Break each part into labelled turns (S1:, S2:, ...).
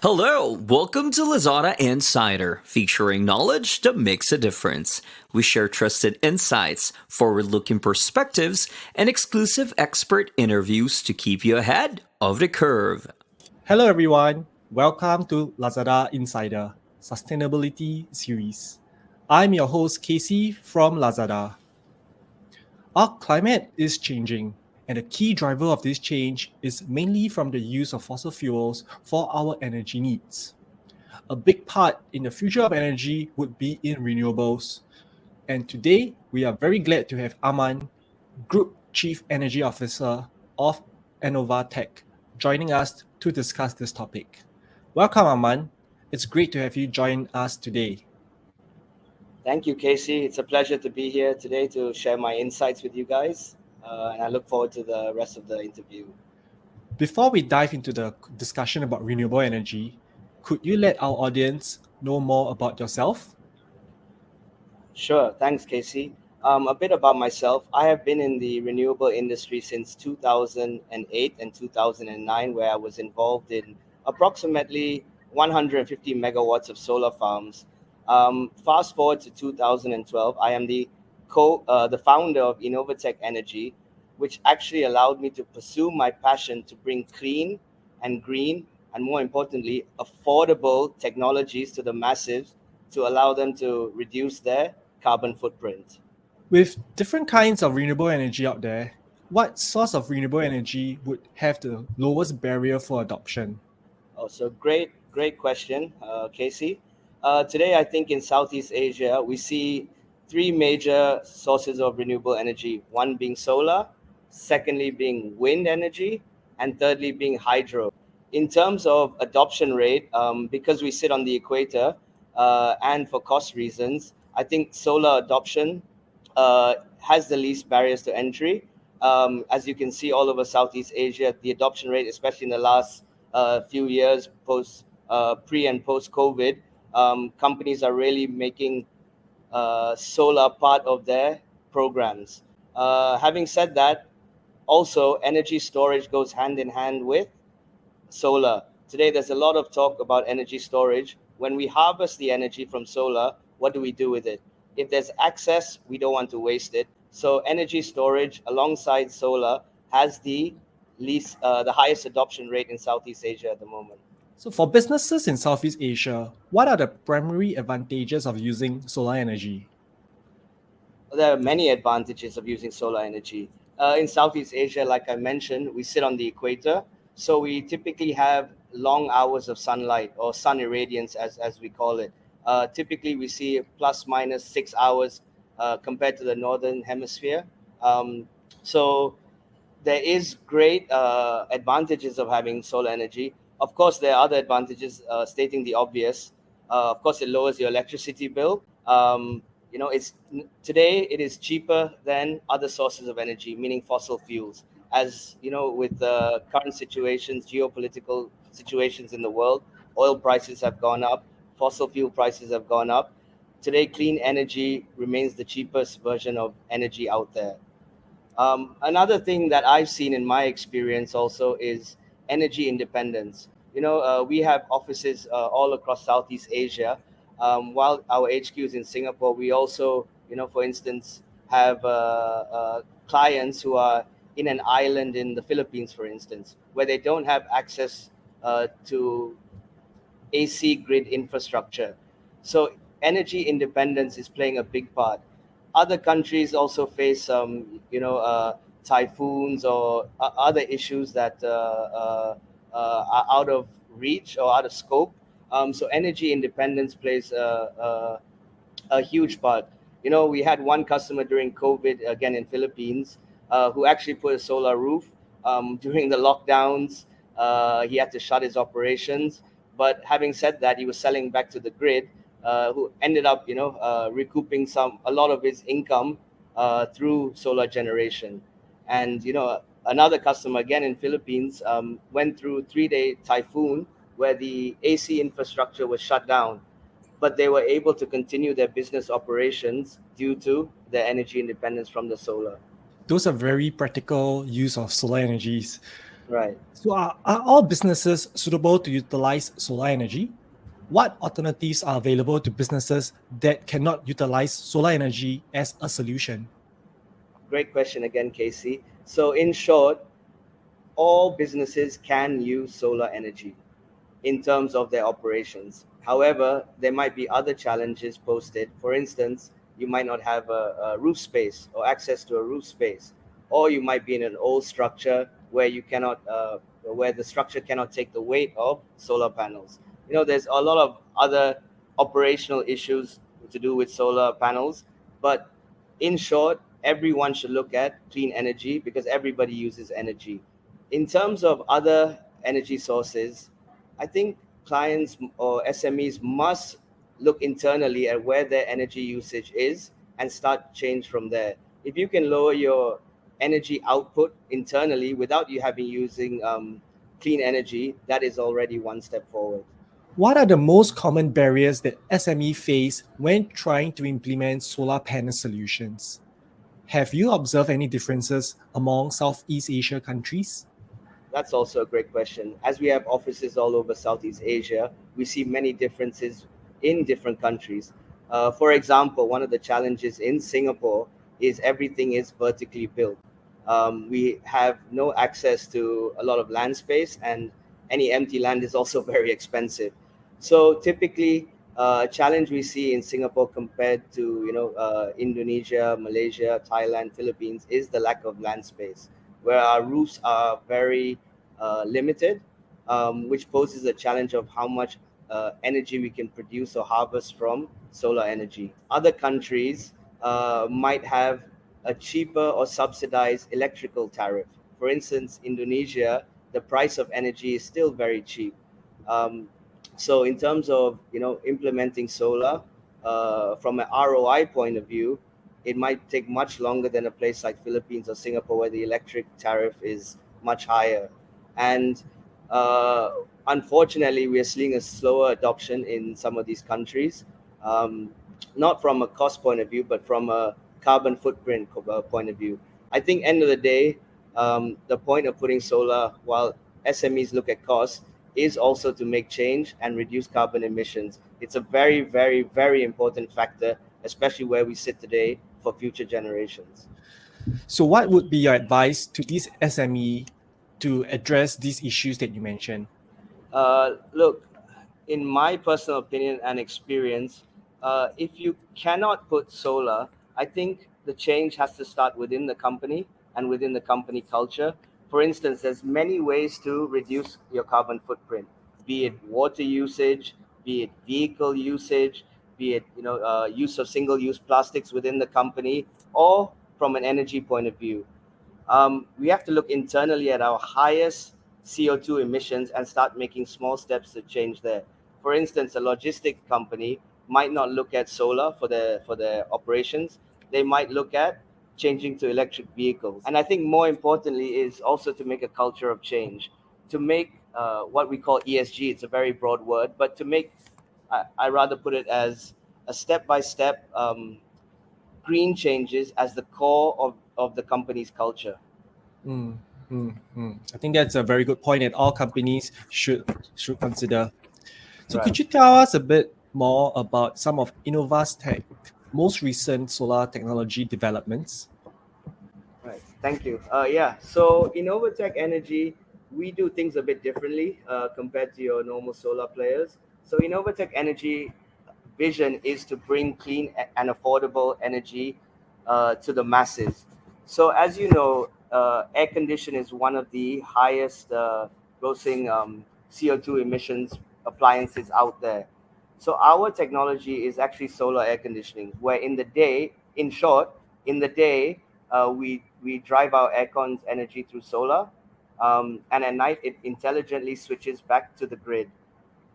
S1: Hello, welcome to Lazada Insider, featuring knowledge that makes a difference. We share trusted insights, forward-looking perspectives, and exclusive expert interviews to keep you ahead of the curve.
S2: Hello everyone, welcome to Lazada Insider Sustainability Series. I'm your host Casey from Lazada. Our climate is changing, and the key driver of this change is mainly from the use of fossil fuels for our energy needs. A big part in the future of energy would be in renewables. And today, we are very glad to have Aman, Group Chief Energy Officer of Enovatek, joining us to discuss this topic. Welcome, Aman. It's great to have you join us today.
S3: Thank you, Casey. It's a pleasure to be here today to share my insights with you guys. And I look forward to the rest of the interview.
S2: Before we dive into the discussion about renewable energy, could you let our audience know more about yourself?
S3: Sure. Thanks, Casey. A bit about myself. I have been in the renewable industry since 2008 and 2009, where I was involved in approximately 150 megawatts of solar farms. Fast forward to 2012, I am the founder of Enovatek Energy, which actually allowed me to pursue my passion to bring clean and green, and more importantly, affordable technologies to the masses to allow them to reduce their carbon footprint.
S2: With different kinds of renewable energy out there, what source of renewable energy would have the lowest barrier for adoption?
S3: Oh, so great question, Casey. Today, I think in Southeast Asia, we see three major sources of renewable energy. One being solar, secondly being wind energy, and thirdly being hydro. In terms of adoption rate, because we sit on the equator, and for cost reasons, I think solar adoption has the least barriers to entry. As you can see all over Southeast Asia, the adoption rate, especially in the last few years, pre and post COVID, companies are really making solar part of their programs. Having said that, also energy storage goes hand in hand with solar. Today, there's a lot of talk about energy storage. When we harvest the energy from solar, what do we do with it? If there's excess, we don't want to waste it. So energy storage alongside solar has the highest adoption rate in Southeast Asia at the moment.
S2: So, for businesses in Southeast Asia, what are the primary advantages of using solar energy?
S3: There are many advantages of using solar energy. In Southeast Asia, like I mentioned, we sit on the equator, so we typically have long hours of sunlight or sun irradiance, as we call it. Typically, we see plus minus 6 hours compared to the northern hemisphere. So there is great advantages of having solar energy. Of course, there are other advantages, stating the obvious. Of course, it lowers your electricity bill. It's today it is cheaper than other sources of energy, meaning fossil fuels. As you know, with the current situations, geopolitical situations in the world, oil prices have gone up, fossil fuel prices have gone up. Today, clean energy remains the cheapest version of energy out there. Another thing that I've seen in my experience also is energy independence. We have offices all across Southeast Asia. While our HQ is in Singapore, we also, for instance, have clients who are in an island in the Philippines, for instance, where they don't have access to AC grid infrastructure. So energy independence is playing a big part. Other countries also face typhoons or other issues that are out of reach or out of scope. So energy independence plays a huge part. We had one customer during COVID, again in Philippines, who actually put a solar roof. During the lockdowns, he had to shut his operations. But having said that, he was selling back to the grid, who ended up, recouping a lot of his income through solar generation. And another customer again in Philippines went through 3-day typhoon where the AC infrastructure was shut down, but they were able to continue their business operations due to their energy independence from the solar.
S2: Those are very practical use of solar energies.
S3: Right.
S2: So, are all businesses suitable to utilize solar energy? What alternatives are available to businesses that cannot utilize solar energy as a solution?
S3: Great question again, Casey. So, in short, all businesses can use solar energy in terms of their operations. However, there might be other challenges posted. For instance, you might not have a roof space or access to a roof space, or you might be in an old structure where you cannot, where the structure cannot take the weight of solar panels. There's a lot of other operational issues to do with solar panels, but in short, everyone should look at clean energy because everybody uses energy. In terms of other energy sources, I think clients or SMEs must look internally at where their energy usage is and start change from there. If you can lower your energy output internally without you having using clean energy, that is already one step forward.
S2: What are the most common barriers that SME face when trying to implement solar panel solutions? Have you observed any differences among Southeast Asia countries?
S3: That's also a great question. As we have offices all over Southeast Asia, we see many differences in different countries. For example, one of the challenges in Singapore is everything is vertically built. We have no access to a lot of land space, and any empty land is also very expensive. So typically, a challenge we see in Singapore compared to Indonesia, Malaysia, Thailand, Philippines is the lack of land space, where our roofs are very limited, which poses a challenge of how much energy we can produce or harvest from solar energy. Other countries might have a cheaper or subsidized electrical tariff. For instance, Indonesia, the price of energy is still very cheap. Um, so, in terms of implementing solar, from an ROI point of view, it might take much longer than a place like Philippines or Singapore, where the electric tariff is much higher. And uh, unfortunately, we are seeing a slower adoption in some of these countries, um, not from a cost point of view, but from a carbon footprint point of view. I think end of the day, the point of putting solar, while SMEs look at cost, is also to make change and reduce carbon emissions. It's a very, very, very important factor, especially where we sit today for future generations.
S2: So, what would be your advice to this SME to address these issues that you mentioned?
S3: Look, in my personal opinion and experience, if you cannot put solar, I think the change has to start within the company and within the company culture. For instance, there's many ways to reduce your carbon footprint, be it water usage, be it vehicle usage, be it use of single-use plastics within the company, or from an energy point of view. We have to look internally at our highest CO2 emissions and start making small steps to change there. For instance, a logistic company might not look at solar for their operations. They might look at changing to electric vehicles. And I think more importantly is also to make a culture of change, to make what we call ESG. It's a very broad word, but to make I rather put it as a step-by-step green changes as the core of the company's culture.
S2: Mm, I think that's a very good point that all companies should consider. So,
S3: Right.
S2: could you tell us a bit more about some of Innovatek most recent solar technology developments?
S3: Right. Thank you. Yeah. So Enovatek Energy, we do things a bit differently compared to your normal solar players. So Enovatek Energy vision is to bring clean and affordable energy to the masses. So as you know, air condition is one of the highest grossing CO2 emissions appliances out there. So our technology is actually solar air conditioning, where in the day, in short, in the day, we drive our aircon's energy through solar, and at night it intelligently switches back to the grid.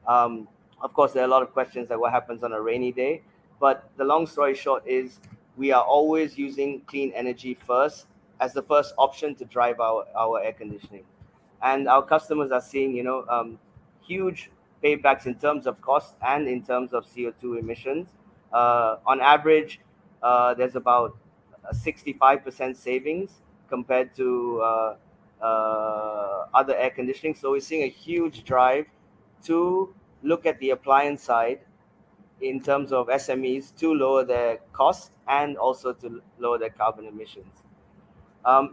S3: Um, of course, there are a lot of questions like what happens on a rainy day, but the long story short is we are always using clean energy first as the first option to drive our air conditioning, and our customers are seeing huge paybacks in terms of cost and in terms of CO2 emissions. On average, there's about a 65% savings compared to other air conditioning. So we're seeing a huge drive to look at the appliance side in terms of SMEs to lower their cost and also to lower their carbon emissions.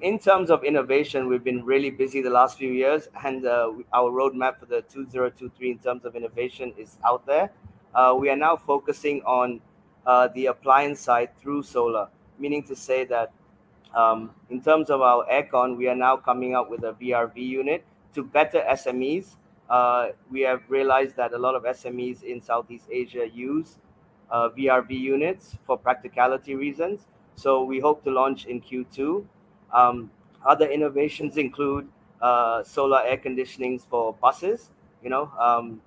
S3: In terms of innovation, we've been really busy the last few years, and our roadmap for the 2023 in terms of innovation is out there. We are now focusing on the appliance side through solar, meaning to say that in terms of our aircon, we are now coming up with a VRV unit to better SMEs. We have realized that a lot of SMEs in Southeast Asia use VRV units for practicality reasons. So we hope to launch in Q2. Other innovations include solar air conditionings for buses. You know,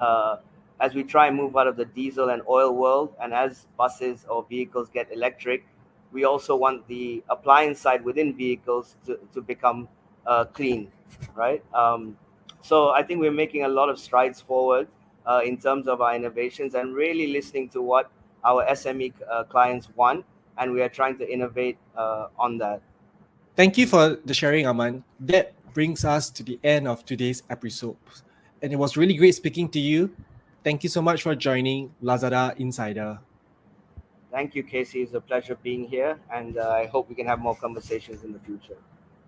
S3: uh, as we try and move out of the diesel and oil world, and as buses or vehicles get electric, we also want the appliance side within vehicles to become clean, right? So I think we're making a lot of strides forward in terms of our innovations and really listening to what our SME clients want, and we are trying to innovate on that.
S2: Thank you for the sharing, Aman. That brings us to the end of today's episode. And it was really great speaking to you. Thank you so much for joining Lazada Insider.
S3: Thank you, Casey. It's a pleasure being here, and I hope we can have more conversations in the future.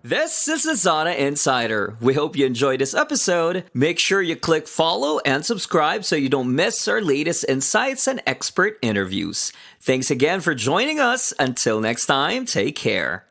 S1: This is Lazada Insider. We hope you enjoyed this episode. Make sure you click follow and subscribe so you don't miss our latest insights and expert interviews. Thanks again for joining us. Until next time, take care.